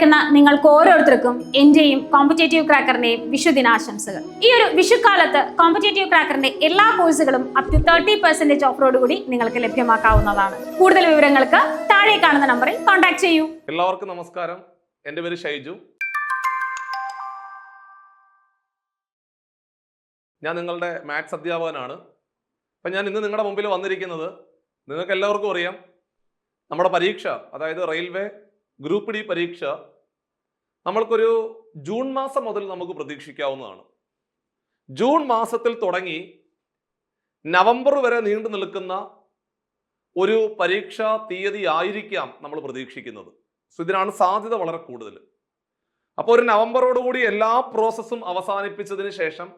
കേൾക്കുന്ന നിങ്ങൾക്ക് ഓരോരുത്തർക്കും എന്റെയും കോമ്പറ്റേറ്റീവ് ക്രാക്കറിന്റെയും വിഷുദിനാശംസകൾ. ഈ ഒരു വിഷുക്കാലത്ത് കോമ്പറ്റേറ്റീവ് ക്രാക്കറിന്റെ എല്ലാ കോഴ്സുകളും അപ് ടു 30% ഓഫറോടുകൂടി നിങ്ങൾക്ക് ലഭ്യമാക്കാവുന്നതാണ്. കൂടുതൽ വിവരങ്ങൾക്ക് താഴെ കാണുന്ന നമ്പറിൽ കോൺടാക്ട് ചെയ്യൂ. എല്ലാവർക്കും നമസ്കാരം. എൻ്റെ പേര് ഷൈജു. ഞാൻ നിങ്ങളുടെ മാത്സ് അധ്യാപകനാണ്. അപ്പം ഞാൻ ഇന്ന് നിങ്ങളുടെ മുമ്പിൽ വന്നിരിക്കുന്നത്, നിങ്ങൾക്ക് എല്ലാവർക്കും അറിയാം, നമ്മുടെ പരീക്ഷ, അതായത് റെയിൽവേ ഗ്രൂപ്പ് ഡി പരീക്ഷ നമ്മൾക്കൊരു ജൂൺ മാസം മുതൽ നമുക്ക് പ്രതീക്ഷിക്കാവുന്നതാണ്. ജൂൺ മാസത്തിൽ തുടങ്ങി നവംബർ വരെ നീണ്ടു നിൽക്കുന്ന ഒരു പരീക്ഷാ തീയതി ആയിരിക്കാം നമ്മൾ പ്രതീക്ഷിക്കുന്നത്. സോ ഇതിനാണ് സാധ്യത വളരെ കൂടുതൽ. അപ്പോൾ ഒരു നവംബറോടുകൂടി എല്ലാ പ്രോസസ്സും അവസാനിപ്പിച്ചതിന് ശേഷം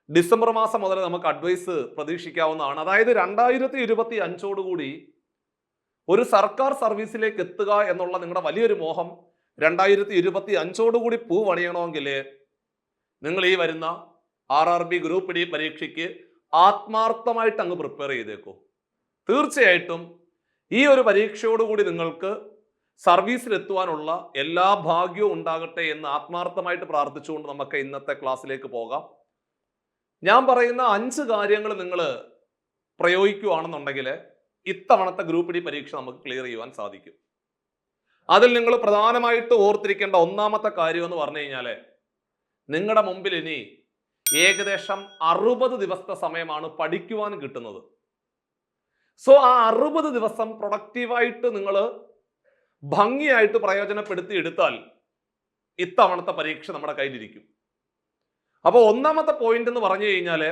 ഡിസംബർ മാസം മുതൽ നമുക്ക് അഡ്വൈസ് പ്രതീക്ഷിക്കാവുന്നതാണ്. അതായത് 2025 ഒരു സർക്കാർ സർവീസിലേക്ക് എത്തുക എന്നുള്ള നിങ്ങളുടെ വലിയൊരു മോഹം 2025 പൂ പണിയണമെങ്കിൽ നിങ്ങൾ ഈ വരുന്ന RRB ഗ്രൂപ്പ് ഡി പരീക്ഷയ്ക്ക് ആത്മാർത്ഥമായിട്ട് അങ്ങ് പ്രിപ്പയർ ചെയ്തേക്കൂ. തീർച്ചയായിട്ടും ഈ ഒരു പരീക്ഷയോടുകൂടി നിങ്ങൾക്ക് സർവീസിലെത്തുവാനുള്ള എല്ലാ ഭാഗ്യവും ഉണ്ടാകട്ടെ എന്ന് ആത്മാർത്ഥമായിട്ട് പ്രാർത്ഥിച്ചുകൊണ്ട് നമുക്ക് ഇന്നത്തെ ക്ലാസ്സിലേക്ക് പോകാം. ഞാൻ പറയുന്ന 5 കാര്യങ്ങൾ നിങ്ങൾ പ്രയോഗിക്കുകയാണെന്നുണ്ടെങ്കിൽ ഇത്തവണത്തെ ഗ്രൂപ്പ് ഡി പരീക്ഷ നമുക്ക് ക്ലിയർ ചെയ്യുവാൻ സാധിക്കും. അതിൽ നിങ്ങൾ പ്രധാനമായിട്ട് ഓർത്തിരിക്കേണ്ട ഒന്നാമത്തെ കാര്യം എന്ന് പറഞ്ഞു കഴിഞ്ഞാൽ, നിങ്ങളുടെ മുമ്പിൽ ഇനി ഏകദേശം 60 ദിവസത്തെ സമയമാണ് പഠിക്കുവാൻ കിട്ടുന്നത്. സോ ആ 60 ദിവസം പ്രൊഡക്റ്റീവായിട്ട് നിങ്ങൾ ഭംഗിയായിട്ട് പ്രയോജനപ്പെടുത്തി എടുത്താൽ ഇത്തവണത്തെ പരീക്ഷ നമ്മുടെ കയ്യിലിരിക്കും. അപ്പോൾ ഒന്നാമത്തെ പോയിന്റ് എന്ന് പറഞ്ഞു കഴിഞ്ഞാൽ,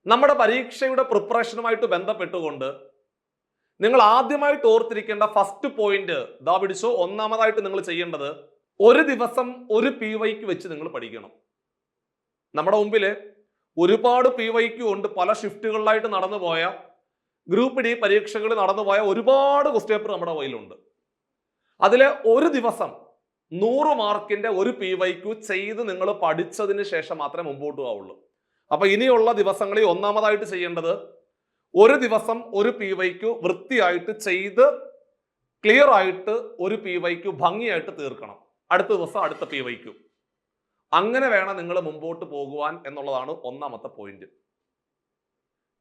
നമ്മുടെ പരീക്ഷയുടെ പ്രിപ്പറേഷനുമായിട്ട് ബന്ധപ്പെട്ടുകൊണ്ട് നിങ്ങൾ ആദ്യമായിട്ട് ഓർത്തിരിക്കേണ്ട ഫസ്റ്റ് പോയിന്റ് ദാ പിടിച്ചോ. ഒന്നാമതായിട്ട് നിങ്ങൾ ചെയ്യേണ്ടത്, ഒരു ദിവസം ഒരു PYQ വെച്ച് നിങ്ങൾ പഠിക്കണം. നമ്മുടെ മുമ്പിൽ ഒരുപാട് PYQ ഉണ്ട്. പല ഷിഫ്റ്റുകളിലായിട്ട് നടന്നുപോയ ഗ്രൂപ്പ് ഡി പരീക്ഷകൾ നടന്നുപോയ ഒരുപാട് ക്വസ്റ്റ്യൻ പേപ്പർ നമ്മുടെ കയ്യിലുണ്ട്. അതിൽ ഒരു ദിവസം 100 മാർക്കിന്റെ ഒരു PYQ ചെയ്ത് നിങ്ങൾ പഠിച്ചതിന് ശേഷം മാത്രമേ മുമ്പോട്ട് പോവുള്ളൂ. അപ്പൊ ഇനിയുള്ള ദിവസങ്ങളിൽ ഒന്നാമതായിട്ട് ചെയ്യേണ്ടത്, ഒരു ദിവസം ഒരു PYQ വൃത്തിയായിട്ട് ചെയ്ത് ക്ലിയർ ആയിട്ട് ഒരു PYQ ഭംഗിയായിട്ട് തീർക്കണം. അടുത്ത ദിവസം അടുത്ത PYQ. അങ്ങനെ വേണം നിങ്ങൾ മുമ്പോട്ട് പോകുവാൻ എന്നുള്ളതാണ് ഒന്നാമത്തെ പോയിന്റ്.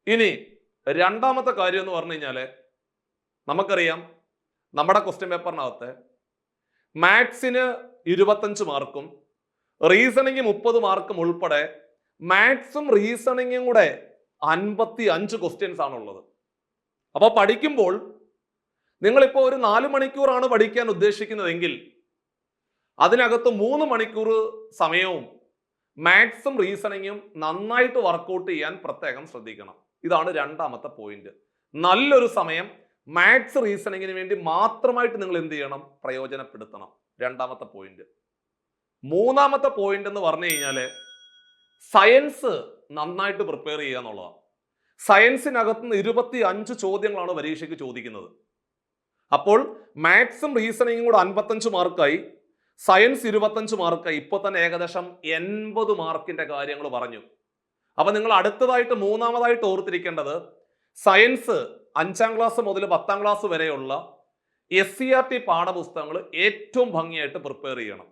ഇനി രണ്ടാമത്തെ കാര്യം എന്ന് പറഞ്ഞു കഴിഞ്ഞാല്, നമുക്കറിയാം നമ്മുടെ ക്വസ്റ്റ്യൻ പേപ്പറിനകത്ത് മാത്സിന് 25 മാർക്കും റീസണിങ് 30 മാർക്കും ഉൾപ്പെടെ മാത്സും റീസണിങ്ങും കൂടെ 55 ക്വസ്റ്റ്യൻസ് ആണുള്ളത്. അപ്പോൾ പഠിക്കുമ്പോൾ നിങ്ങളിപ്പോൾ ഒരു 4 മണിക്കൂറാണ് പഠിക്കാൻ ഉദ്ദേശിക്കുന്നതെങ്കിൽ അതിനകത്ത് 3 മണിക്കൂർ സമയവും മാത്സും റീസണിങ്ങും നന്നായിട്ട് വർക്കൗട്ട് ചെയ്യാൻ പ്രത്യേകം ശ്രദ്ധിക്കണം. ഇതാണ് രണ്ടാമത്തെ പോയിന്റ്. നല്ലൊരു സമയം മാത്സ് റീസണിങ്ങിന് വേണ്ടി മാത്രമായിട്ട് നിങ്ങൾ എന്ത് ചെയ്യണം? പ്രയോജനപ്പെടുത്തണം. രണ്ടാമത്തെ പോയിന്റ്. മൂന്നാമത്തെ പോയിന്റ് എന്ന് പറഞ്ഞു കഴിഞ്ഞാല്, സയൻസ് നന്നായിട്ട് പ്രിപ്പയർ ചെയ്യുക എന്നുള്ളതാണ്. സയൻസിനകത്ത് നിന്ന് 25 ചോദ്യങ്ങളാണ് പരീക്ഷയ്ക്ക് ചോദിക്കുന്നത്. അപ്പോൾ മാത്സും റീസണിങ്ങും കൂടെ 55 മാർക്കായി, സയൻസ് 25 മാർക്കായി. ഇപ്പൊ തന്നെ ഏകദേശം 80 മാർക്കിന്റെ കാര്യങ്ങൾ പറഞ്ഞു. അപ്പൊ നിങ്ങൾ അടുത്തതായിട്ട് മൂന്നാമതായിട്ട് ഓർത്തിരിക്കേണ്ടത്, സയൻസ് 5ാം ക്ലാസ് മുതൽ 10ാം ക്ലാസ് വരെയുള്ള SCERT പാഠപുസ്തകങ്ങൾ ഏറ്റവും ഭംഗിയായിട്ട് പ്രിപ്പയർ ചെയ്യണം.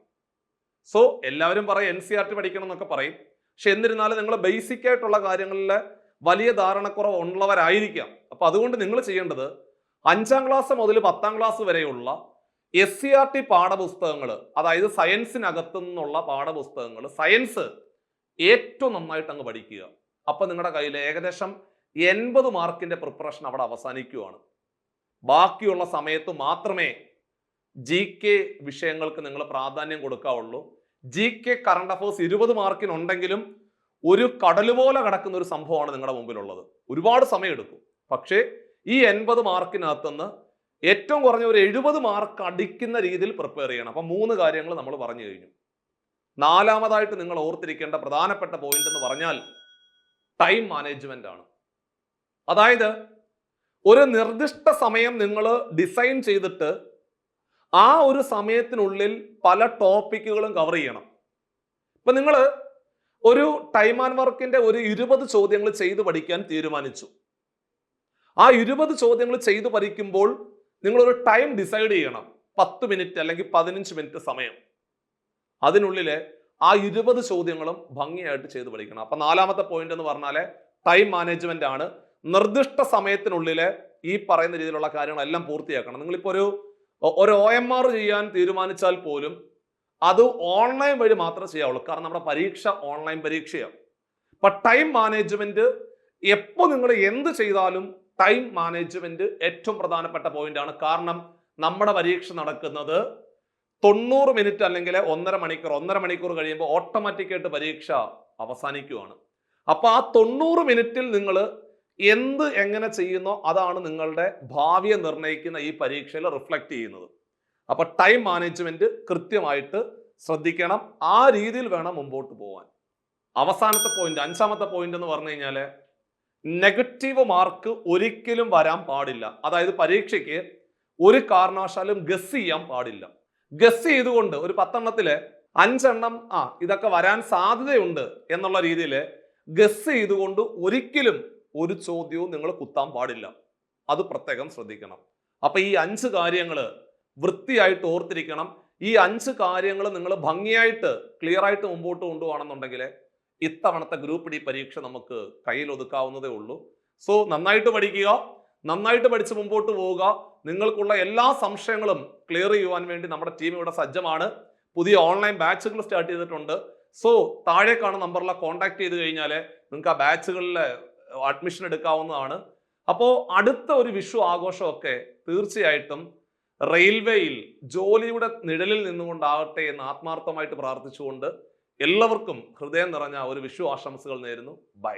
സോ എല്ലാവരും പറയും NCERT പഠിക്കണം എന്നൊക്കെ പറയും. പക്ഷെ എന്നിരുന്നാലും നിങ്ങൾ ബേസിക് ആയിട്ടുള്ള കാര്യങ്ങളിൽ വലിയ ധാരണക്കുറവ് ഉള്ളവരായിരിക്കാം. അപ്പൊ അതുകൊണ്ട് നിങ്ങൾ ചെയ്യേണ്ടത്, 5ാം ക്ലാസ് മുതൽ 10ാം ക്ലാസ് വരെയുള്ള SCERT പാഠപുസ്തകങ്ങൾ, അതായത് സയൻസിനകത്തു നിന്നുള്ള പാഠപുസ്തകങ്ങൾ, സയൻസ് ഏറ്റവും നന്നായിട്ട് അങ്ങ് പഠിക്കുക. അപ്പൊ നിങ്ങളുടെ കയ്യിൽ ഏകദേശം 80 മാർക്കിന്റെ പ്രിപ്പറേഷൻ അവിടെ അവസാനിക്കുകയാണ്. ബാക്കിയുള്ള സമയത്ത് മാത്രമേ GK വിഷയങ്ങൾക്ക് നിങ്ങൾ പ്രാധാന്യം കൊടുക്കാവുള്ളൂ. GK കറണ്ട് അഫേഴ്സ് 20 മാർക്കിനുണ്ടെങ്കിലും ഒരു കടല് പോലെ കിടക്കുന്ന ഒരു സംഭവമാണ് നിങ്ങളുടെ മുമ്പിലുള്ളത്. ഒരുപാട് സമയം എടുക്കും. പക്ഷേ ഈ 80 മാർക്കിനകത്തുനിന്ന് ഏറ്റവും കുറഞ്ഞ ഒരു 70 മാർക്ക് അടിക്കുന്ന രീതിയിൽ പ്രിപ്പയർ ചെയ്യണം. അപ്പൊ 3 കാര്യങ്ങൾ നമ്മൾ പറഞ്ഞു കഴിഞ്ഞു. നാലാമതായിട്ട് നിങ്ങൾ ഓർത്തിരിക്കേണ്ട പ്രധാനപ്പെട്ട പോയിന്റ് എന്ന് പറഞ്ഞാൽ ടൈം മാനേജ്മെന്റ് ആണ്. അതായത് ഒരു നിർദ്ദിഷ്ട സമയം നിങ്ങൾ ഡിസൈൻ ചെയ്തിട്ട് ആ ഒരു സമയത്തിനുള്ളിൽ പല ടോപ്പിക്കുകളും കവർ ചെയ്യണം. ഇപ്പൊ നിങ്ങൾ ഒരു ടൈം ആൻഡ് വർക്കിന്റെ ഒരു 20 ചോദ്യങ്ങൾ ചെയ്ത് പഠിക്കാൻ തീരുമാനിച്ചു. ആ 20 ചോദ്യങ്ങൾ ചെയ്ത് പഠിക്കുമ്പോൾ നിങ്ങൾ ഒരു ടൈം ഡിസൈഡ് ചെയ്യണം. 10 മിനിറ്റ് അല്ലെങ്കിൽ 15 മിനിറ്റ് സമയം. അതിനുള്ളിൽ ആ 20 ചോദ്യങ്ങളും ഭംഗിയായിട്ട് ചെയ്ത് പഠിക്കണം. അപ്പൊ 4ാമത്തെ പോയിന്റ് എന്ന് പറഞ്ഞാല് ടൈം മാനേജ്മെന്റ് ആണ്. നിർദ്ദിഷ്ട സമയത്തിനുള്ളിൽ ഈ പറയുന്ന രീതിയിലുള്ള കാര്യങ്ങളെല്ലാം പൂർത്തിയാക്കണം. നിങ്ങളിപ്പോ ഒരു OMR ചെയ്യാൻ തീരുമാനിച്ചാൽ പോലും അത് ഓൺലൈൻ വഴി മാത്രമേ ചെയ്യാവുള്ളൂ. കാരണം നമ്മുടെ പരീക്ഷ ഓൺലൈൻ പരീക്ഷയാണ്. അപ്പൊ ടൈം മാനേജ്മെന്റ് എപ്പോൾ നിങ്ങൾ എന്ത് ചെയ്താലും ടൈം മാനേജ്മെന്റ് ഏറ്റവും പ്രധാനപ്പെട്ട പോയിന്റ് ആണ്. കാരണം നമ്മുടെ പരീക്ഷ നടക്കുന്നത് 90 മിനിറ്റ് അല്ലെങ്കിൽ 1.5 മണിക്കൂർ കഴിയുമ്പോൾ ഓട്ടോമാറ്റിക്കായിട്ട് പരീക്ഷ അവസാനിക്കുകയാണ്. അപ്പൊ ആ 90 മിനിറ്റിൽ നിങ്ങൾ എങ്ങനെ ചെയ്യുന്നോ അതാണ് നിങ്ങളുടെ ഭാവിയെ നിർണ്ണയിക്കുന്ന ഈ പരീക്ഷയിൽ റിഫ്ലക്ട് ചെയ്യുന്നത്. അപ്പൊ ടൈം മാനേജ്മെന്റ് കൃത്യമായിട്ട് ശ്രദ്ധിക്കണം. ആ രീതിയിൽ വേണം മുമ്പോട്ട് പോകാൻ. അവസാനത്തെ പോയിന്റ് 5ാമത്തെ പോയിന്റ് എന്ന് പറഞ്ഞു കഴിഞ്ഞാല് നെഗറ്റീവ് മാർക്ക് ഒരിക്കലും വരാൻ പാടില്ല. അതായത് പരീക്ഷയ്ക്ക് ഒരു കാരണവശാലും ഗസ് ചെയ്യാൻ പാടില്ല. ഗസ് ചെയ്തുകൊണ്ട് ഒരു 10 എണ്ണത്തില് 5 എണ്ണം ഇതൊക്കെ വരാൻ സാധ്യതയുണ്ട് എന്നുള്ള രീതിയിൽ ഗസ് ചെയ്തുകൊണ്ട് ഒരിക്കലും ഒരു ചോദ്യവും നിങ്ങൾ കുത്താൻ പാടില്ല. അത് പ്രത്യേകം ശ്രദ്ധിക്കണം. അപ്പൊ ഈ 5 കാര്യങ്ങൾ വൃത്തിയായിട്ട് ഓർത്തിരിക്കണം. ഈ 5 കാര്യങ്ങൾ നിങ്ങൾ ഭംഗിയായിട്ട് ക്ലിയർ ആയിട്ട് മുമ്പോട്ട് കൊണ്ടുപോകണമെന്നുണ്ടെങ്കിൽ ഇത്തവണത്തെ ഗ്രൂപ്പ് ഡി പരീക്ഷ നമുക്ക് കയ്യിൽ ഒതുക്കാവുന്നതേ ഉള്ളൂ. സോ നന്നായിട്ട് പഠിക്കുക, നന്നായിട്ട് പഠിച്ച് മുമ്പോട്ട് പോവുക. നിങ്ങൾക്കുള്ള എല്ലാ സംശയങ്ങളും ക്ലിയർ ചെയ്യുവാൻ വേണ്ടി നമ്മുടെ ടീം ഇവിടെ സജ്ജമാണ്. പുതിയ ഓൺലൈൻ ബാച്ചുകൾ സ്റ്റാർട്ട് ചെയ്തിട്ടുണ്ട്. സോ താഴെ കാണുന്ന നമ്പറിലെ കോൺടാക്ട് ചെയ്ത് കഴിഞ്ഞാൽ നിങ്ങൾക്ക് ആ ബാച്ചുകളിൽ അഡ്മിഷൻ എടുക്കാവുന്നതാണ്. അപ്പോൾ അടുത്ത ഒരു വിഷു ആഘോഷമൊക്കെ തീർച്ചയായിട്ടും റെയിൽവേയിൽ ജോലിയുടെ നിഴലിൽ നിന്നുകൊണ്ടാകട്ടെ എന്ന് ആത്മാർത്ഥമായിട്ട് പ്രാർത്ഥിച്ചുകൊണ്ട് എല്ലാവർക്കും ഹൃദയം നിറഞ്ഞ ഒരു വിഷു ആശംസകൾ നേരുന്നു. ബൈ.